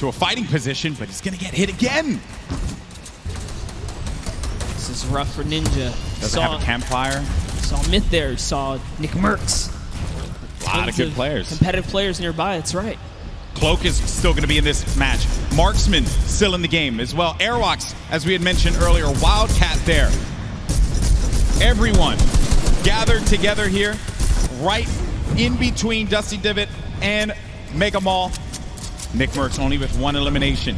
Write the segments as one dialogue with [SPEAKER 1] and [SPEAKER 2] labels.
[SPEAKER 1] to a fighting position, but he's going to get hit again.
[SPEAKER 2] This is rough for Ninja.
[SPEAKER 1] Doesn't have a campfire.
[SPEAKER 2] Saw Myth there. Saw Nick Merckx.
[SPEAKER 1] A lot of good players.
[SPEAKER 2] Competitive players nearby, that's right.
[SPEAKER 1] Cloak is still going to be in this match. Marksman still in the game as well. Airwalks, as we had mentioned earlier, Wildcat there. Everyone gathered together here, right in between Dusty Divot and Mega Mall. Nick Merckx only with one elimination.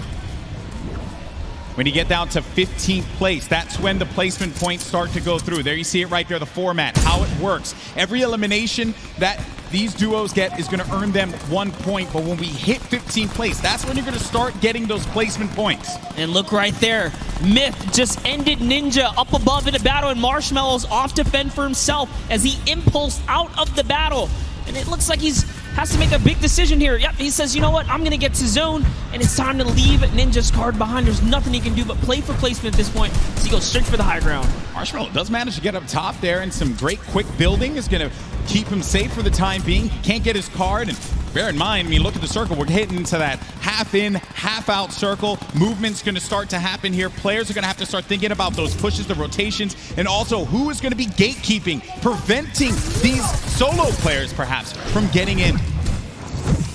[SPEAKER 1] When you get down to 15th place, that's when the placement points start to go through. There you see it right there, the format, how it works. Every elimination that these duos get is going to earn them 1 point, but when we hit 15th place, that's when you're going to start getting those placement points.
[SPEAKER 2] And look right there, Myth just ended Ninja up above in a battle, and Marshmallow's off to fend for himself as he impulsed out of the battle. And it looks like has to make a big decision here. Yep, he says, you know what, I'm going to get to zone, and it's time to leave Ninja's card behind. There's nothing he can do but play for placement at this point, so he goes straight for the high ground.
[SPEAKER 1] Marshmallow does manage to get up top there, and some great quick building is going to keep him safe for the time being. He can't get his card, and bear in mind, I mean, look at the circle. We're hitting into that half in, half out circle. Movement's going to start to happen here. Players are going to have to start thinking about those pushes, the rotations, and also who is going to be gatekeeping, preventing these solo players, perhaps, from getting in.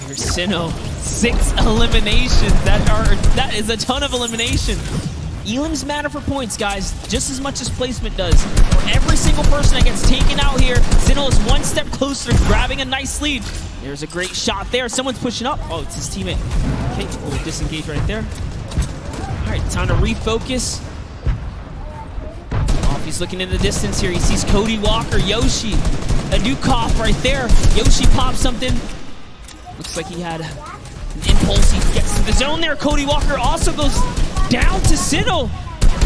[SPEAKER 2] Here's Sinnoh, 6 eliminations. That is a ton of elimination. Elims matter for points, guys, just as much as placement does. For every single person that gets taken out here, Sinnoh is one step closer to grabbing a nice lead. There's a great shot there. Someone's pushing up. Oh, it's his teammate. Okay, we'll disengage right there. All right, time to refocus. Oh, he's looking in the distance here. He sees Cody Walker, Yoshi, a new cough right there. Yoshi pops something. Looks like he had an impulse. He gets to the zone there. Cody Walker also goes down to Sinnoh.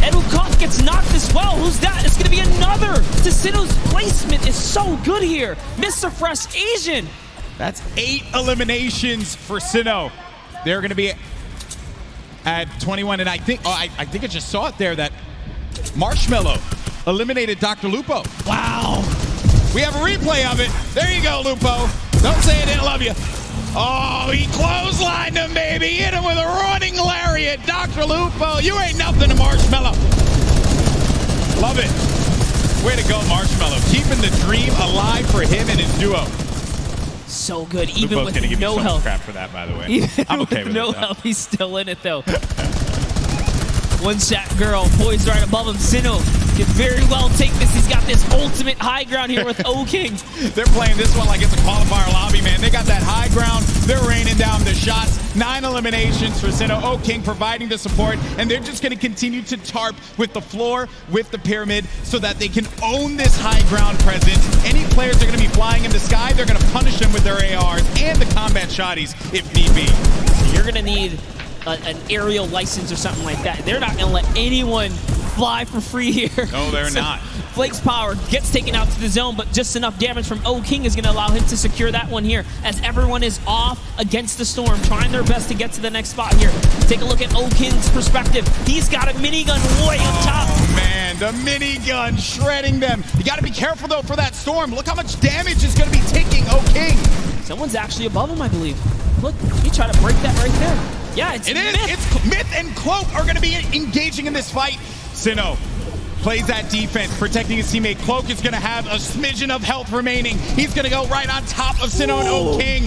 [SPEAKER 2] Edwin Koff gets knocked as well. Who's that? It's going to be another. To Sinnoh's placement is so good here. Mr. Fresh Asian.
[SPEAKER 1] That's 8 eliminations for Sinnoh. They're going to be at 21, and I think I think I just saw it there that Marshmallow eliminated Dr. Lupo.
[SPEAKER 2] Wow.
[SPEAKER 1] We have a replay of it. There you go, Lupo. Don't say I didn't love you. Oh, he clotheslined him, baby. Hit him with a running lariat. Dr. Lupo, you ain't nothing to Marshmallow. Love it. Way to go, Marshmallow. Keeping the dream alive for him and his duo.
[SPEAKER 2] So good, even
[SPEAKER 1] Lupo's
[SPEAKER 2] with
[SPEAKER 1] give
[SPEAKER 2] no
[SPEAKER 1] me so
[SPEAKER 2] help.
[SPEAKER 1] Much crap for that, by the way.
[SPEAKER 2] Even
[SPEAKER 1] I'm okay
[SPEAKER 2] with
[SPEAKER 1] with
[SPEAKER 2] no
[SPEAKER 1] it,
[SPEAKER 2] help, he's still in it, though. One shot girl poised right above him. Sinnoh can very well take this. He's got this ultimate high ground here with O-King.
[SPEAKER 1] They're playing this one like it's a qualifier lobby, man. They got that high ground. They're raining down the shots. 9 eliminations for Sinnoh. O-King providing the support, and they're just going to continue to tarp with the floor, with the pyramid, so that they can own this high ground presence. Any players that are going to be flying in the sky, they're going to punish them with their ARs and the combat shotties if need be.
[SPEAKER 2] You're going to need an aerial license or something like that. They're not going to let anyone fly for free here.
[SPEAKER 1] No, they're not.
[SPEAKER 2] Flake's power gets taken out to the zone, but just enough damage from O-King is going to allow him to secure that one here, as everyone is off against the storm, trying their best to get to the next spot here. Take a look at O-King's perspective. He's got a minigun way up top.
[SPEAKER 1] Oh, man, the minigun shredding them. You got to be careful, though, for that storm. Look how much damage is going to be taking O-King.
[SPEAKER 2] Someone's actually above him, I believe. Look, he tried to break that right there. Yeah, it's Myth.
[SPEAKER 1] It's Myth and Cloak are going to be engaging in this fight. Sinnoh plays that defense, protecting his teammate. Cloak is going to have a smidgen of health remaining. He's going to go right on top of Sinnoh and O-King.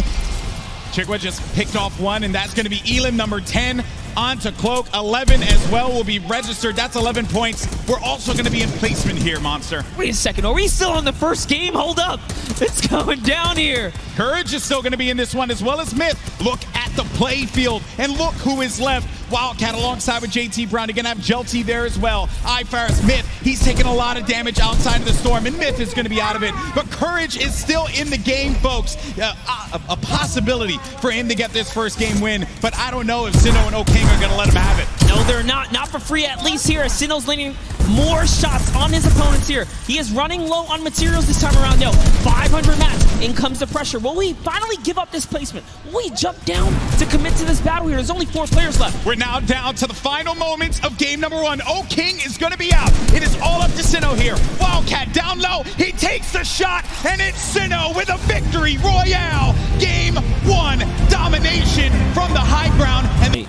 [SPEAKER 1] Chikwa just picked off one, and that's going to be Elim number 10 onto Cloak. 11 as well will be registered. That's 11 points. We're also going to be in placement here, Monster.
[SPEAKER 2] Wait a second. Are we still on the first game? Hold up. It's going down here.
[SPEAKER 1] Courage is still going to be in this one, as well as Myth. Look at the play field, and look who is left. Wildcat alongside with JT Brown. You're going to have Jelty there as well. iFaris, Myth, he's taking a lot of damage outside of the storm, and Myth is going to be out of it. But Courage is still in the game, folks. A possibility for him to get this first game win, but I don't know if Sinnoh and O-King are going to let him have it.
[SPEAKER 2] No, they're not. Not for free, at least here. Sinnoh's landing more shots on his opponents here. He is running low on materials this time around, though. 500 mats. In comes the pressure. Will we finally give up this placement? Will we jump down to commit to this battle here? There's only 4 players left.
[SPEAKER 1] We're now down to the final moments of game number 1. O-King is going to be out. It is all up to Sinnoh here. Wildcat down low. He takes the shot, and it's Sinnoh with a victory royale. Game 1 domination from the high ground. And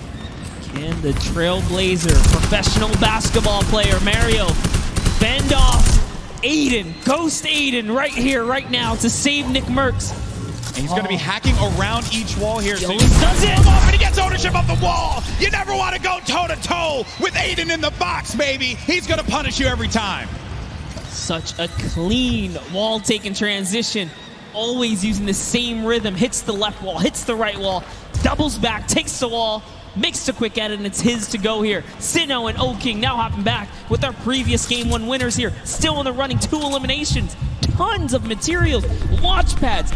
[SPEAKER 2] And the trailblazer, professional basketball player, Mario, fend off Aiden, Ghost Aiden right here, right now to save Nick Merckx.
[SPEAKER 1] And he's going to be hacking around each wall here.
[SPEAKER 2] So he does it!
[SPEAKER 1] And he gets ownership of the wall. You never want to go toe-to-toe with Aiden in the box, baby. He's going to punish you every time.
[SPEAKER 2] Such a clean wall-taking transition. Always using the same rhythm. Hits the left wall, hits the right wall, doubles back, takes the wall, makes the quick edit, and it's his to go here. Sinnoh and O-King now hopping back with our previous Game 1 winners here. Still in the running, 2 eliminations. Tons of materials, launch pads,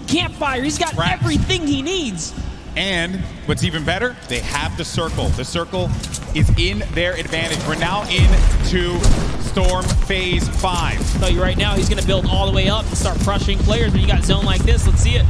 [SPEAKER 2] campfire. He's got everything he needs.
[SPEAKER 1] And what's even better, they have the circle. The circle is in their advantage. We're now into Storm Phase 5.
[SPEAKER 2] I'll tell you right now, he's going to build all the way up and start crushing players when you got zone like this. Let's see it.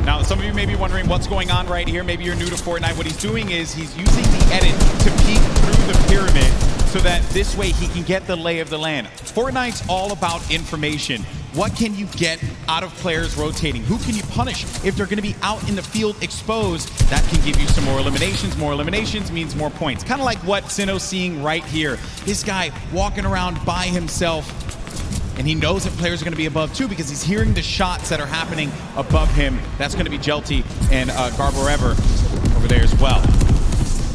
[SPEAKER 1] Now, some of you may be wondering what's going on right here. Maybe you're new to Fortnite. What he's doing is he's using the edit to peek through the pyramid so that this way he can get the lay of the land. Fortnite's all about information. What can you get out of players rotating? Who can you punish if they're going to be out in the field exposed? That can give you some more eliminations. More eliminations means more points. Kind of like what Sinnoh's seeing right here. This guy walking around by himself, and he knows that players are going to be above too because he's hearing the shots that are happening above him. That's going to be Jelty and Garborever over there as well.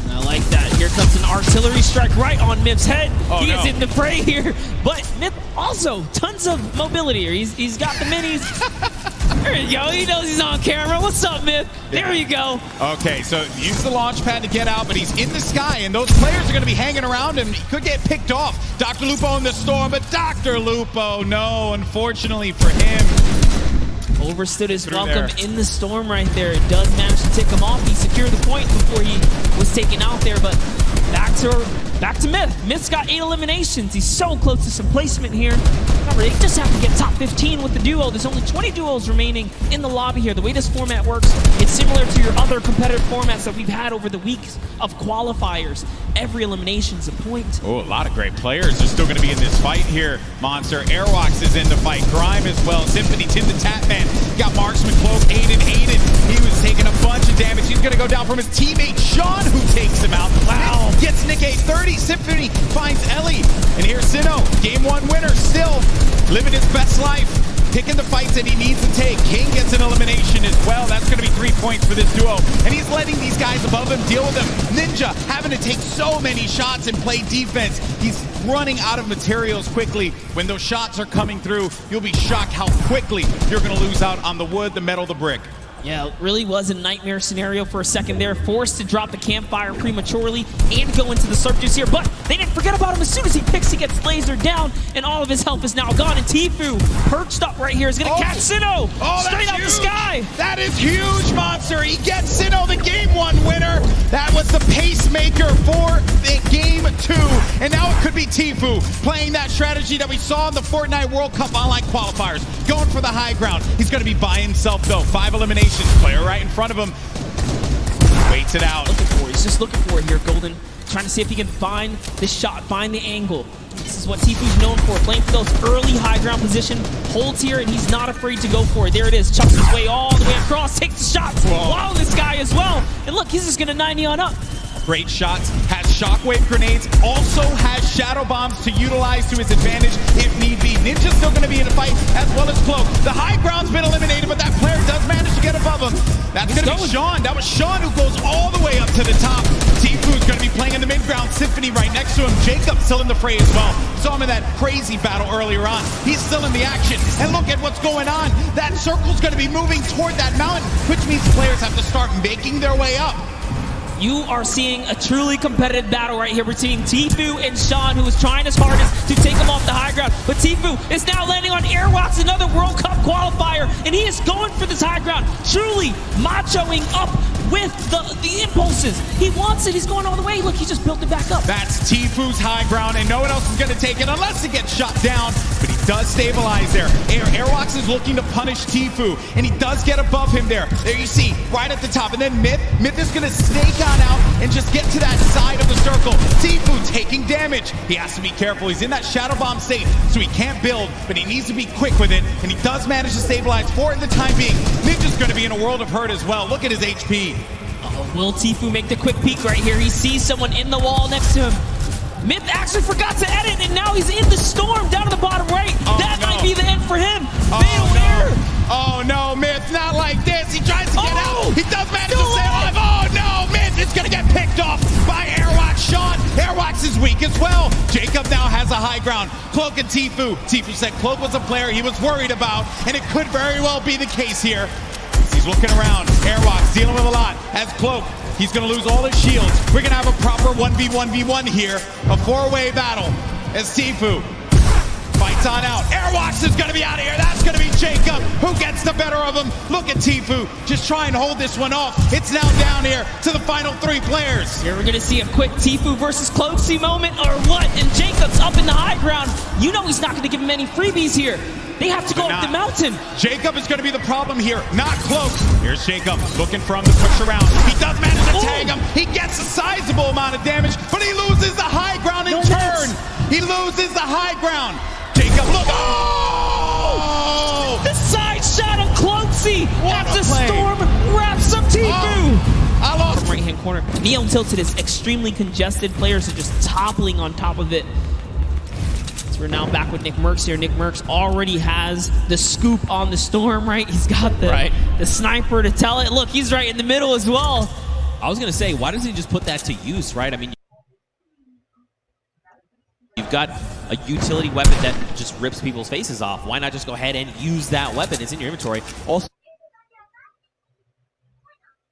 [SPEAKER 2] I like that. Here comes an artillery strike right on Myth's head. He is in the fray here, but Myth also tons of mobility here. He's got the minis. There you go. He knows he's on camera. What's up, Myth? There you go.
[SPEAKER 1] Okay, so use the launch pad to get out, but he's in the sky, and those players are going to be hanging around him. He could get picked off. Dr. Lupo in the storm, but Dr. Lupo, no, unfortunately for him.
[SPEAKER 2] Overstood his welcome in the storm right there. It does manage to tick him off. He secured the point before he was taken out there, but back to Myth. Myth's got 8 eliminations. He's so close to some placement here. Remember, they just have to get top 15 with the duo. There's only 20 duos remaining in the lobby here. The way this format works, it's similar to your other competitive formats that we've had over the weeks of qualifiers. Every elimination's a point.
[SPEAKER 1] Oh, a lot of great players are still going to be in this fight here. Monster Airwalks is in the fight. Grime as well. Symphony, Tim the Tatman. Got Marksman, Cloak, Aiden. He was taking a bunch of damage. He's going to go down from his teammate, Sean, who takes him out. Wow. Gets Nick a 30. Symphony finds Ellie. And here's Sinnoh, Game 1 winner, still living his best life. Picking the fights that he needs to take. King gets an elimination as well. That's going to be 3 points for this duo. And he's letting these guys above him deal with him. Ninja having to take so many shots and play defense. He's running out of materials quickly. When those shots are coming through, you'll be shocked how quickly you're going to lose out on the wood, the metal, the brick.
[SPEAKER 2] Yeah, it really was a nightmare scenario for a second there. Forced to drop the campfire prematurely and go into the surf juice here, but they didn't forget about him. As soon as he picks, he gets lasered down, and all of his health is now gone. And Tfue, perched up right here, is going to catch Sinnoh straight out the sky.
[SPEAKER 1] That is huge, Monster. He gets Sinnoh, the Game 1 winner. That was the pacemaker for the Game 2, and now it could be Tfue playing that strategy that we saw in the Fortnite World Cup online qualifiers, going for the high ground. He's going to be by himself, though. 5 eliminations. Player right in front of him. Waits it out.
[SPEAKER 2] He's just looking for it here, Golden. Trying to see if he can find the shot, find the angle. This is what Tfue's known for, playing for those early high ground position. Holds here, and he's not afraid to go for it. There it is. Chucks his way all the way across, takes the shots. Wow, this guy as well. And look, he's just going to 90 on up.
[SPEAKER 1] Great shots, has shockwave grenades, also has shadow bombs to utilize to his advantage if need be. Ninja's still going to be in a fight, as well as Cloak. The high ground's been eliminated, but that player does manage to get above him. That's going to be Sean. That was Sean who goes all the way up to the top. Tfue's going to be playing in the mid-ground. Symphony right next to him. Jacob still in the fray as well. Saw him in that crazy battle earlier on. He's still in the action. And look at what's going on. That circle's going to be moving toward that mountain, which means players have to start making their way up.
[SPEAKER 2] You are seeing a truly competitive battle right here between Tfue and Sean, who is trying his hardest to take him off the high ground. But Tfue is now landing on Airwalks, another World Cup qualifier, and he is going for this high ground, truly machoing up with the impulses. He wants it. He's going all the way. Look, he just built it back up.
[SPEAKER 1] That's Tfue's high ground, and no one else is going to take it unless it gets shot down. But he does stabilize there. Airwalks is looking to punish Tfue, and he does get above him there. There you see, right at the top. And then Myth is going to snake on out and just get to that side of the circle. Tfue taking damage. He has to be careful. He's in that shadow bomb state, so he can't build, but he needs to be quick with it, and he does manage to stabilize for it in the time being. Ninja's going to be in a world of hurt as well. Look at his HP.
[SPEAKER 2] Will Tfue make the quick peek right here? He sees someone in the wall next to him. Myth actually forgot to edit, and now he's in the storm down at the bottom right. That might be the end for him. Fatal error.
[SPEAKER 1] Oh no, Myth, not like this. He tries to get out. He does manage to stay alive. Oh no, Myth is going to get picked off by Airwax. Sean, Airwax is weak as well. Jacob now has a high ground. Cloak and Tfue. Tfue said Cloak was a player he was worried about, and it could very well be the case here. He's looking around. Airwax dealing with a lot. As Cloak, he's going to lose all his shields. We're going to have a proper 1v1v1 here. A four-way battle as Tfue fights on out. Airwax is going to be out of here. That's going to be Jacob who gets the better of him. Look at Tfue just try and hold this one off. It's now down here to the final three players.
[SPEAKER 2] Here we're going to see a quick Tfue versus Cloaksy moment or what? And Jacob's up in the high ground. You know he's not going to give him any freebies here. They have to go up the mountain.
[SPEAKER 1] Jacob is going to be the problem here, not Cloak. Here's Jacob looking for him to push around. He does manage to tag him. He gets a sizable amount of damage, but he loses the high ground in turn. He loses the high ground. Jacob, look. Oh!
[SPEAKER 2] The side shot of Cloaksy as the storm wraps up Tfue.
[SPEAKER 1] I lost.
[SPEAKER 2] Right-hand corner. Neo and Tilted is extremely congested. Players are just toppling on top of it. We're now back with Nick Mercs here. Nick Mercs already has the scoop on the storm, right? He's got the sniper to tell it. Look, he's right in the middle as well.
[SPEAKER 3] I was going to say, why doesn't he just put that to use, right? I mean, you've got a utility weapon that just rips people's faces off. Why not just go ahead and use that weapon? It's in your inventory. Also,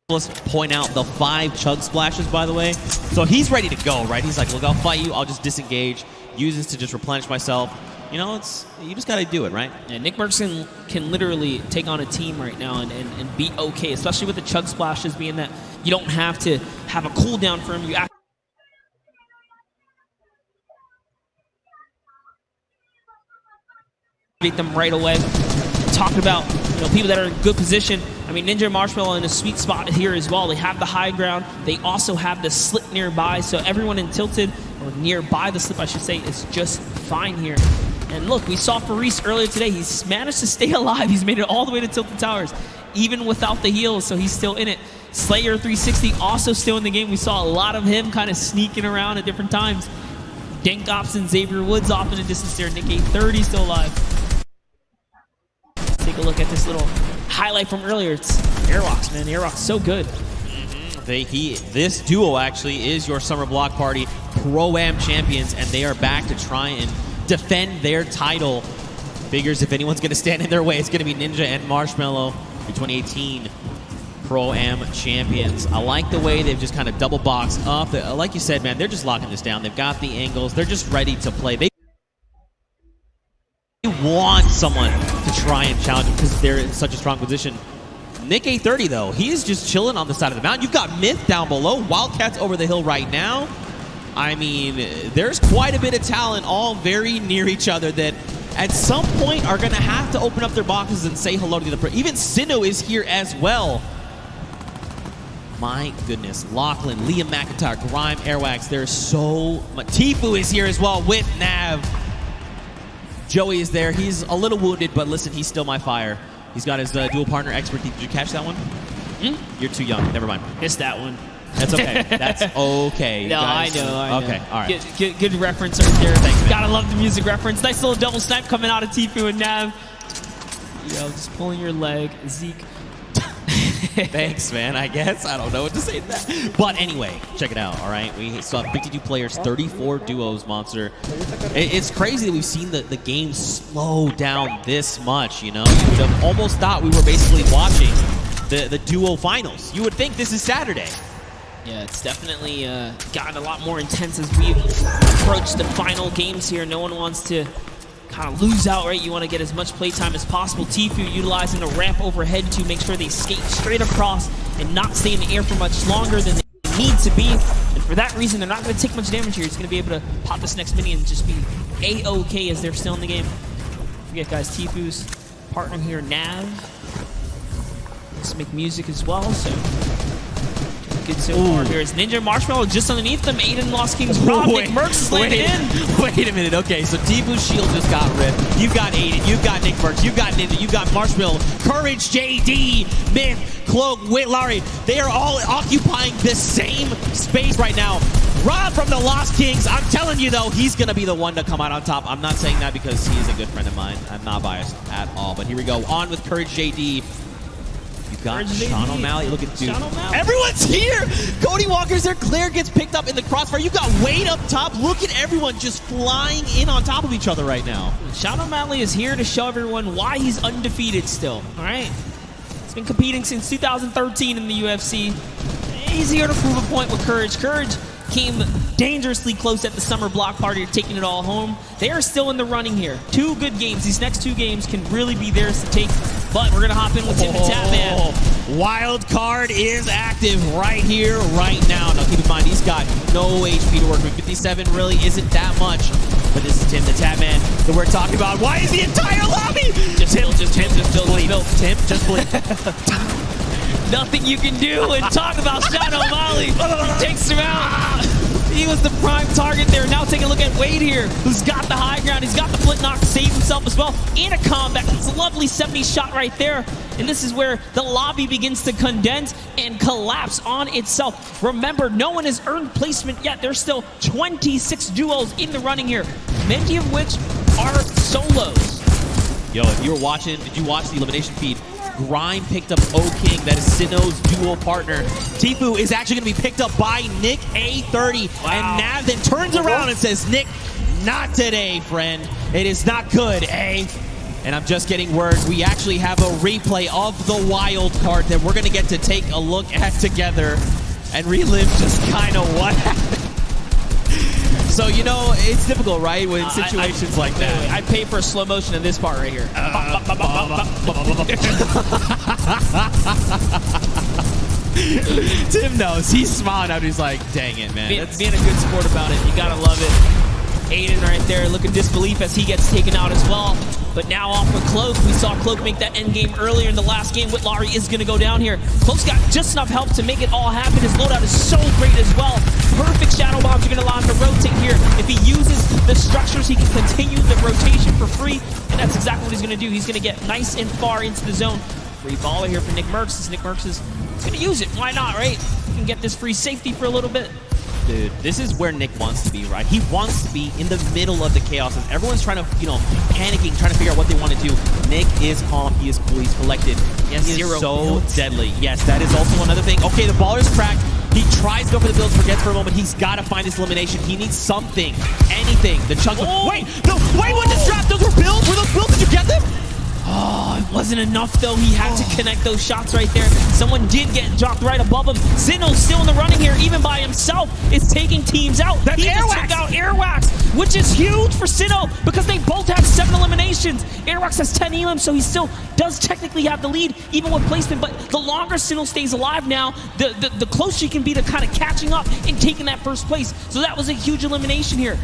[SPEAKER 3] let's point out the 5 chug splashes, by the way. So he's ready to go, right? He's like, look, I'll fight you. I'll just disengage. Use this to just replenish myself. You know, you just got to do it, right?
[SPEAKER 2] Yeah, Nick Mercs can literally take on a team right now and be okay, especially with the chug splashes being that you don't have to have a cooldown for him. You activate them right away. Talking about people that are in good position. I mean, Ninja and Marshmallow in a sweet spot here as well. They have the high ground. They also have the slip nearby, so everyone in Tilted, or nearby the slip I should say, is just fine here. And look, we saw Faris earlier today. He's managed to stay alive. He's made it all the way to Tilted Towers, even without the heals, so he's still in it. Slayer 360 also still in the game. We saw a lot of him kind of sneaking around at different times. Dank Ops and Xavier Woods off in the distance there. Nick A30 still alive. Take a look at this little highlight from earlier. It's Airwax, man. Airwax so good.
[SPEAKER 3] This duo actually is your Summer Block Party Pro-Am champions, and they are back to try and defend their title. Figures if anyone's going to stand in their way, it's going to be Ninja and Marshmallow, the 2018 Pro-Am champions. I like the way they've just kind of double boxed up. Like you said, man, they're just locking this down. They've got the angles. They're just ready to play. They want someone to try and challenge them because they're in such a strong position. Nick A30, though, he's just chilling on the side of the mountain. You've got Myth down below. Wildcats over the hill right now. I mean, there's quite a bit of talent all very near each other that at some point are going to have to open up their boxes and say hello to the other. Even Sinnoh is here as well. My goodness. Lachlan, Liam McIntyre, Grime, Airwax. There's so much. Tfue is here as well with Nav. Joey is there. He's a little wounded, but listen, he's still my fire. He's got his dual partner expert. Did you catch that one? You're too young. Never mind.
[SPEAKER 2] Missed that one.
[SPEAKER 3] That's okay. That's okay.
[SPEAKER 2] No,
[SPEAKER 3] guys.
[SPEAKER 2] I know.
[SPEAKER 3] Okay, all right.
[SPEAKER 2] Good reference right there.
[SPEAKER 3] Thanks, man.
[SPEAKER 2] Gotta love the music reference. Nice little double snipe coming out of Tfue and Nav. Just pulling your leg, Zeke.
[SPEAKER 3] Thanks, man, I guess. I don't know what to say to that. But anyway, check it out, all right? We saw 52 players, 34 duos, Monster. It's crazy that we've seen the game slow down this much, you know? You would have almost thought we were basically watching the duo finals. You would think this is Saturday.
[SPEAKER 2] Yeah, it's definitely gotten a lot more intense as we approach the final games here. No one wants to kind of lose out, right? You want to get as much playtime as possible. Tfue utilizing the ramp overhead to make sure they skate straight across and not stay in the air for much longer than they need to be. And for that reason, they're not going to take much damage here. He's going to be able to pop this next mini and just be A-OK as they're still in the game. Don't forget, guys, Tfue's partner here, Nav. Let's make music as well, so looking so far here. It's Ninja and Marshmallow just underneath them. Aiden lost King's Rob. Nick Mercs is landed in.
[SPEAKER 3] Wait a minute. Okay, so Tfu's shield just got ripped. You've got Aiden. You've got Nick Mercs. You've got Ninja. You've got Marshmallow. Courage, JD, Myth, Cloak, Whitlory. They are all occupying the same space right now. Rob from the Lost Kings. I'm telling you, though, he's going to be the one to come out on top. I'm not saying that because he is a good friend of mine. I'm not biased at all. But here we go. On with Courage, JD. You've got Sean O'Malley. Look at dude. Everyone's here. Cody Walker's there. Claire gets picked up in the crossfire. You've got Wade up top. Look at everyone just flying in on top of each other right now.
[SPEAKER 2] Sean O'Malley is here to show everyone why he's undefeated still. All right? He's been competing since 2013 in the UFC. He's here to prove a point with Courage. Courage came dangerously close at the summer block party, taking it all home. They are still in the running here. 2 good games. These next 2 games can really be theirs to take. But we're going to hop in with Tim the Tatman.
[SPEAKER 3] Wild card is active right here, right now. Now keep in mind, he's got no HP to work with. 57 really isn't that much. But this is Tim the Tatman that we're talking about. Why is the entire lobby?
[SPEAKER 2] Just bleep.
[SPEAKER 3] Tim, just bleep.
[SPEAKER 2] Nothing you can do and talk about Sean O'Malley. He takes him out. He was the prime target there. Now take a look at Wade here, who's got the high ground. He's got the flint knock to save himself as well. In a combat. It's a lovely 70 shot right there. And this is where the lobby begins to condense and collapse on itself. Remember, no one has earned placement yet. There's still 26 duos in the running here, many of which are solos.
[SPEAKER 3] Yo, if you were watching, did you watch the elimination feed? Grind picked up O-King, that is Sinnoh's dual partner. Tfu is actually going to be picked up by Nick A30. Wow. And Nav then turns around and says, Nick, not today, friend. It is not good, eh? And I'm just getting words. We actually have a replay of the wild card that we're going to get to take a look at together and relive just kind of what happened. So, you know, it's difficult, right, with situations like that.
[SPEAKER 2] I'd pay for a slow motion in this part right here.
[SPEAKER 3] Tim knows. He's smiling out. He's like, dang it, man.
[SPEAKER 2] Being a good sport about it. You got to love it. Aiden right there looking disbelief as he gets taken out as well. But now off with Cloak. We saw Cloak make that end game earlier in the last game. Whitlory is going to go down here. Cloak's got just enough help to make it all happen. His loadout is so great as well. Perfect shadow bombs are going to allow him to rotate here. If he uses the structures, he can continue the rotation for free. And that's exactly what he's going to do. He's going to get nice and far into the zone. Free baller here for Nick Mercs. As Nick Mercs is going to use it. Why not, right? He can get this free safety for a little bit.
[SPEAKER 3] Dude, this is where Nick wants to be, right? He wants to be in the middle of the chaos. As everyone's trying to, you know, panicking, trying to figure out what they want to do. Nick is calm. He is cool. He's collected.
[SPEAKER 2] Yes,
[SPEAKER 3] he is so deadly. Yes, that is also another thing. Okay, the baller is cracked. He tries to go for the builds, forgets for a moment. He's got to find this elimination. He needs something, anything. The chunk. Wait, no, wait, what the trap? Those were builds? Were those builds? Did you get them?
[SPEAKER 2] Oh, it wasn't enough, though. He had to connect those shots right there. Someone did get dropped right above him. Sinnoh's still in the running here, even by himself, is taking teams out.
[SPEAKER 3] That's
[SPEAKER 2] he just took out Airwax, which is huge for Sinnoh because they both have 7 eliminations. Airwax has 10 elims, so he still does technically have the lead, even with placement. But the longer Sinnoh stays alive now, the closer he can be to kind of catching up and taking that first place. So that was a huge elimination here.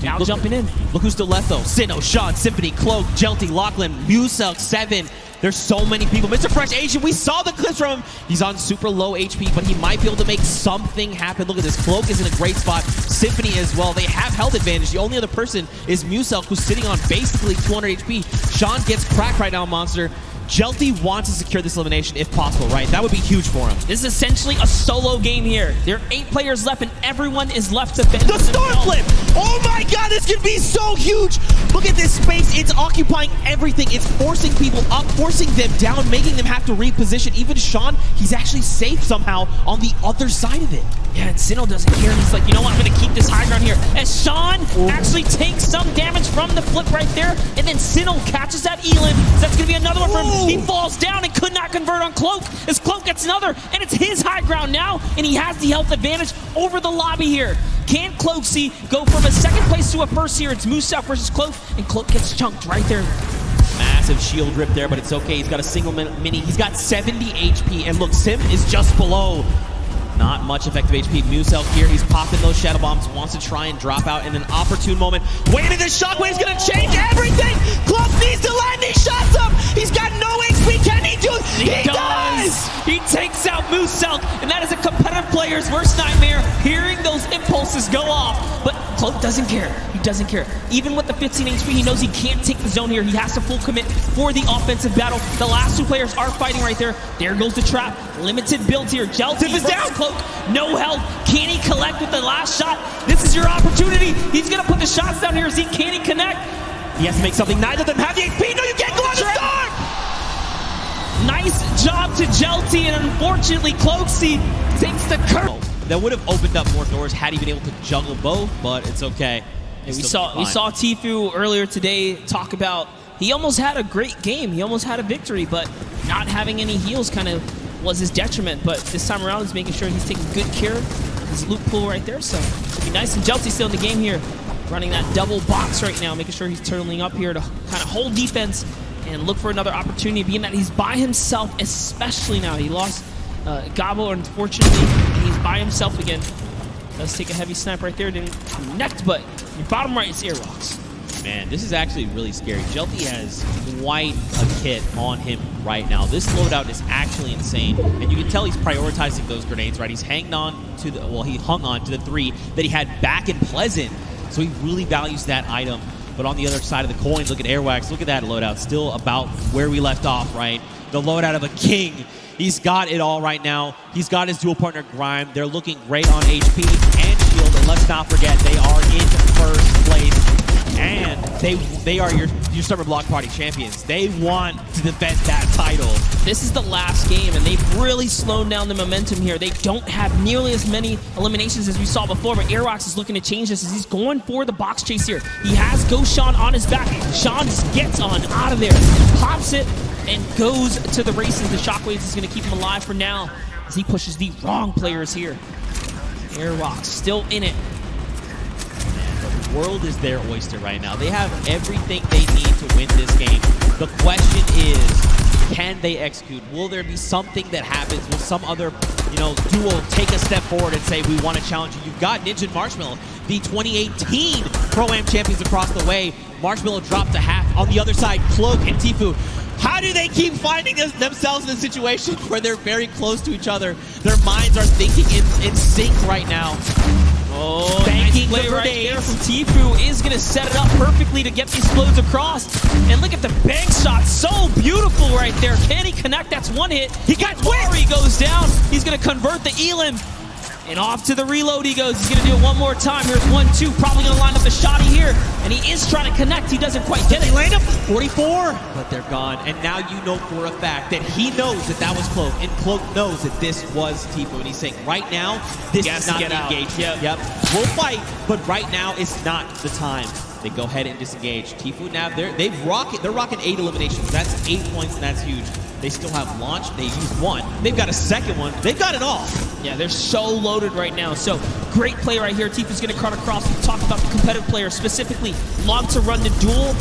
[SPEAKER 2] Now jumping in.
[SPEAKER 3] Look who's still left, though. Sinnoh, Sean, Symphony, Cloak, Jelty, Lachlan, Muselk, 7. There's so many people. Mr. Fresh Asian, we saw the clips from him. He's on super low HP, but he might be able to make something happen. Look at this. Cloak is in a great spot. Symphony as well. They have health advantage. The only other person is Muselk, who's sitting on basically 200 HP. Sean gets cracked right now, Monster. Jelty wants to secure this elimination if possible, right? That would be huge for him.
[SPEAKER 2] This is essentially a solo game here. There are 8 players left, and everyone is left to fend.
[SPEAKER 3] The Star Flip! Oh my god, this could be so huge! Look at this space. It's occupying everything. It's forcing people up, forcing them down, making them have to reposition. Even Sean, he's actually safe somehow on the other side of it.
[SPEAKER 2] Yeah, and Sinnoh doesn't care. He's like, you know what? I'm going to keep this high ground here. As Sean actually takes some damage from the flip right there, and then Sinnoh catches that Elin. So that's going to be another one for him. He falls down and could not convert on Cloak. As Cloak gets another, and it's his high ground now, and he has the health advantage over the lobby here. Can Cloak see go from a second place to a first here? It's Muselk versus Cloak, and Cloak gets chunked right there.
[SPEAKER 3] Massive shield rip there, but it's okay. He's got a single mini. He's got 70 HP, and look, Sim is just below. Not much effective HP. Muselk here, he's popping those shadow bombs, wants to try and drop out in an opportune moment. Wait, this shockwave's gonna change everything! Cloak needs to land these shots up! He's got no HP, can he do it? He does!
[SPEAKER 2] Yes! He takes out Moose Elk, and that is a competitive player's worst nightmare, hearing those impulses go off. But Cloak doesn't care. He doesn't care. Even with the 15 HP, he knows he can't take the zone here. He has to full commit for the offensive battle. The last two players are fighting right there. There goes the trap. Limited build here. Jelty is down. Cloak, no health. Can he collect with the last shot? This is your opportunity. He's going to put the shots down here. Can he connect?
[SPEAKER 3] He has to make something. Neither of them have the HP. No, you can't go on the storm!
[SPEAKER 2] Nice job to Jelty, and unfortunately, Cloaksy takes the curve.
[SPEAKER 3] That would have opened up more doors had he been able to juggle both, but it's okay.
[SPEAKER 2] We saw Tfue earlier today talk about he almost had a great game. He almost had a victory, but not having any heals kind of was his detriment. But this time around, he's making sure he's taking good care of his loot pool right there. So it'll be nice. And Jelty's still in the game here, running that double box right now, making sure he's turtling up here to kind of hold defense and look for another opportunity, being that he's by himself, especially now. He lost Gabo, unfortunately, and he's by himself again. Let's take a heavy snap right there. Didn't connect, but your bottom right is Airbox.
[SPEAKER 3] Man, this is actually really scary. Jelty has quite a kit on him right now. This loadout is actually insane, and you can tell he's prioritizing those grenades, right? He's hanging on to the, well, he hung on to the 3 that he had back in Pleasant, so he really values that item. But on the other side of the coin, look at Airwax. Look at that loadout. Still about where we left off, right? The loadout of a king. He's got it all right now. He's got his dual partner, Grime. They're looking great on HP and shield. And let's not forget, they are in first place. And they are your Summer Block Party champions. They want to defend that title.
[SPEAKER 2] This is the last game, and they've really slowed down the momentum here. They don't have nearly as many eliminations as we saw before, but Airbox is looking to change this as he's going for the box chase here. He has Ghost Sean on his back. Sean just gets on out of there, pops it, and goes to the races. The Shockwaves is going to keep him alive for now as he pushes the wrong players here. Airbox still in it.
[SPEAKER 3] The world is their oyster right now. They have everything they need to win this game. The question is, can they execute? Will there be something that happens? Will some other, duo take a step forward and say, we want to challenge you? You've got Ninja and Marshmallow, the 2018 Pro-Am champions across the way. Marshmallow dropped to half. On the other side, Cloak and Tfue. How do they keep finding themselves in a situation where they're very close to each other? Their minds are thinking in sync right now.
[SPEAKER 2] Oh, nice play right there from Tfue is going to set it up perfectly to get these flows across. And look at the bank shot. So beautiful right there. Can he connect? That's one hit. He got where he goes down. He's going to convert the Elim. And off to the reload he goes. He's going to do it one more time. Here's 1-2. Probably going to line up the shotty here. And he is trying to connect. He doesn't quite get it.
[SPEAKER 3] They land him. 44. But they're gone. And now you know for a fact that he knows that that was Cloak. And Cloak knows that this was Tfue. And he's saying, right now, this is not the engagement. Yep. We'll fight, but right now is not the time. They go ahead and disengage. Tfue now, they're rocking 8 eliminations. That's 8 points, and that's huge. They still have launch. They used 1. They've got a second one. They've got it all.
[SPEAKER 2] Yeah, they're so loaded right now. So great play right here. Tfue's going to cut across. We talked about the competitive player, specifically log to run the dual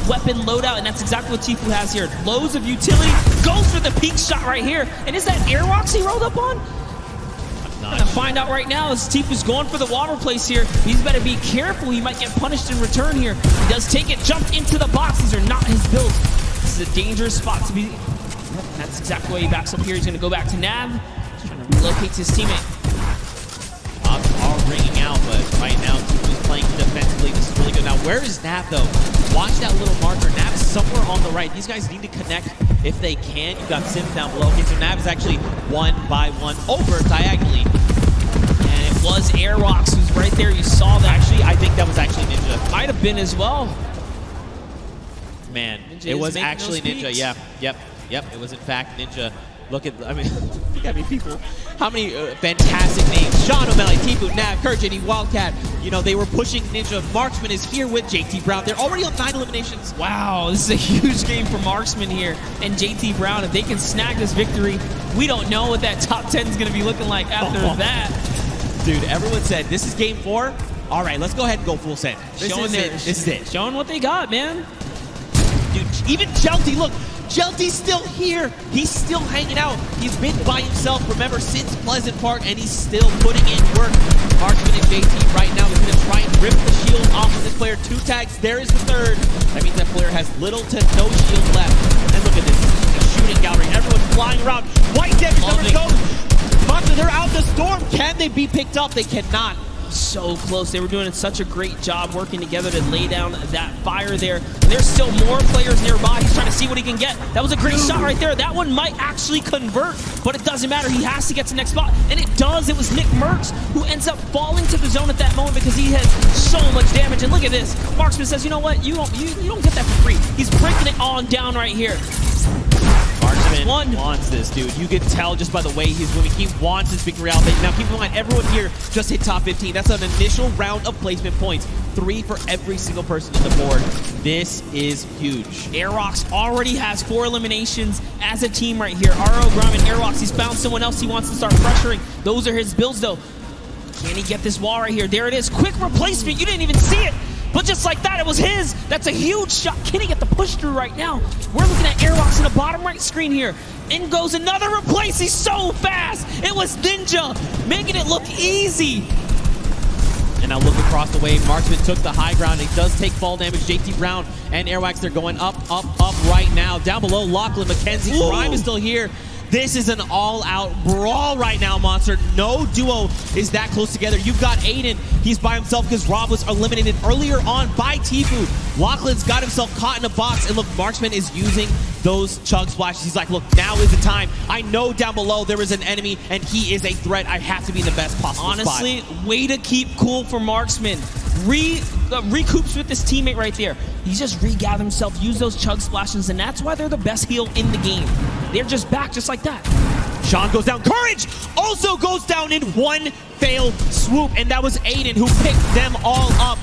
[SPEAKER 2] weapon loadout, and that's exactly what Tfue has here. Loads of utility. Goes for the peak shot right here. And is that Airbox he rolled up on? I'm gonna find out right now as Tfue's going for the water place here. He's better be careful. He might get punished in return here. He does take it, jump into the box. These are not his builds. This is a dangerous spot to be. That's exactly why he backs up here. He's gonna go back to Nav. He's trying to relocate his teammate.
[SPEAKER 3] All ringing out, but right now Tfue's playing defensively. This is really good. Now, where is Nav though? Watch that little marker. Nav is somewhere on the right. These guys need to connect if they can. You've got Sims down below. Okay, so Nav is actually 1 by 1 over diagonally.
[SPEAKER 2] And it was Airbox who's right there. You saw that.
[SPEAKER 3] Actually, I think that was actually Ninja.
[SPEAKER 2] Might have been as well.
[SPEAKER 3] Man,
[SPEAKER 2] Ninja
[SPEAKER 3] it was actually Ninja. Yeah, yep. It was in fact Ninja. Look at, look at me, people. How many fantastic names. Sean O'Malley, Tfue, Nav, Kurt, JD, Wildcat. They were pushing Ninja. Marksman is here with JT Brown. They're already on 9 eliminations.
[SPEAKER 2] Wow, this is a huge game for Marksman here. And JT Brown, if they can snag this victory, we don't know what that top 10 is going to be looking like after that.
[SPEAKER 3] Dude, everyone said, this is game 4. All right, let's go ahead and go full send. This is it.
[SPEAKER 2] Showing what they got, man.
[SPEAKER 3] Dude, even Jelty, look. Jelty's still here. He's still hanging out. He's been by himself, remember, since Pleasant Park, and he's still putting in work. Marksman and JT right now is going to try and rip the shield off of this player. 2 tags, there is the 3rd. That means that player has little to no shield left. And look at this, the shooting gallery. Everyone's flying around. White damage number goes. Monster, they're out in the storm. Can they be picked up? They cannot.
[SPEAKER 2] So close. They were doing such a great job working together to lay down that fire there. And there's still more players nearby. He's trying to see what he can get. That was a great shot right there. That one might actually convert, but it doesn't matter. He has to get to the next spot, and it does. It was Nick Merckx who ends up falling to the zone at that moment because he has so much damage. And look at this. Marksman says, you know what? You don't get that for free. He's breaking it on down right here.
[SPEAKER 3] Marksman wants this, dude. You can tell just by the way he's moving. He wants this victory out. Now, keep in mind, everyone here just hit top 15. That's an initial round of placement points. 3 for every single person on the board. This is huge.
[SPEAKER 2] Airbox already has 4 eliminations as a team right here. RO, Grom, and Airbox. He's found someone else he wants to start pressuring. Those are his builds, though. Can he get this wall right here? There it is. Quick replacement. You didn't even see it. But just like that, it was his. That's a huge shot. Can he get the push through right now? We're looking at Airbox in the bottom right screen here. In goes another replace. He's so fast. It was Ninja, making it look easy.
[SPEAKER 3] And now look across the way. Marksman took the high ground. He does take fall damage. JT Brown and Airwax, they're going up right now. Down below, Lachlan, Mackenzie, Grime is still here. This is an all-out brawl right now, Monster. No duo is that close together. You've got Aiden. He's by himself because Rob was eliminated earlier on by Tfue. Lachlan's got himself caught in a box, and look, Marksman is using those chug splashes. He's like, look, now is the time. I know down below there is an enemy, and he is a threat. I have to be in the best possible spot.
[SPEAKER 2] Honestly, way to keep cool for Marksman. Recoups with this teammate right there. He's just regathered himself, used those chug splashes, and that's why they're the best heal in the game. They're just back just like that.
[SPEAKER 3] Sean goes down. Courage also goes down in one failed swoop, and that was Aiden who picked them all up.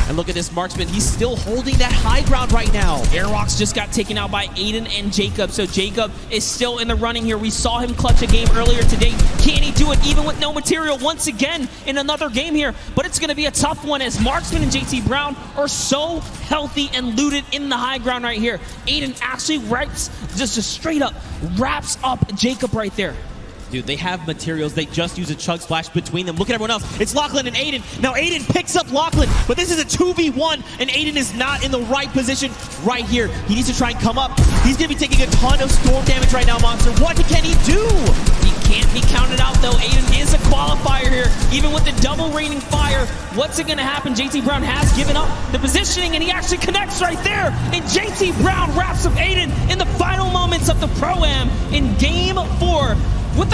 [SPEAKER 3] And look at this Marksman. He's still holding that high ground right now.
[SPEAKER 2] Airbox just got taken out by Aiden and Jacob, so Jacob is still in the running here. We saw him clutch a game earlier today. Can he do it even with no material once again in another game here? But it's going to be a tough one as Marksman and JT Brown are so healthy and looted in the high ground right here. Aiden actually just straight up wraps up Jacob right there.
[SPEAKER 3] Dude, they have materials. They just use a chug splash between them. Look at everyone else. It's Lachlan and Aiden. Now Aiden picks up Lachlan, but this is a 2v1, and Aiden is not in the right position right here. He needs to try and come up. He's going to be taking a ton of storm damage right now, Monster. What can he do?
[SPEAKER 2] He can't be counted out, though. Aiden is a qualifier here, even with the double raining fire. What's it going to happen? JT Brown has given up the positioning, and he actually connects right there. And JT Brown wraps up Aiden in the final moments of the Pro-Am in Game 4 with a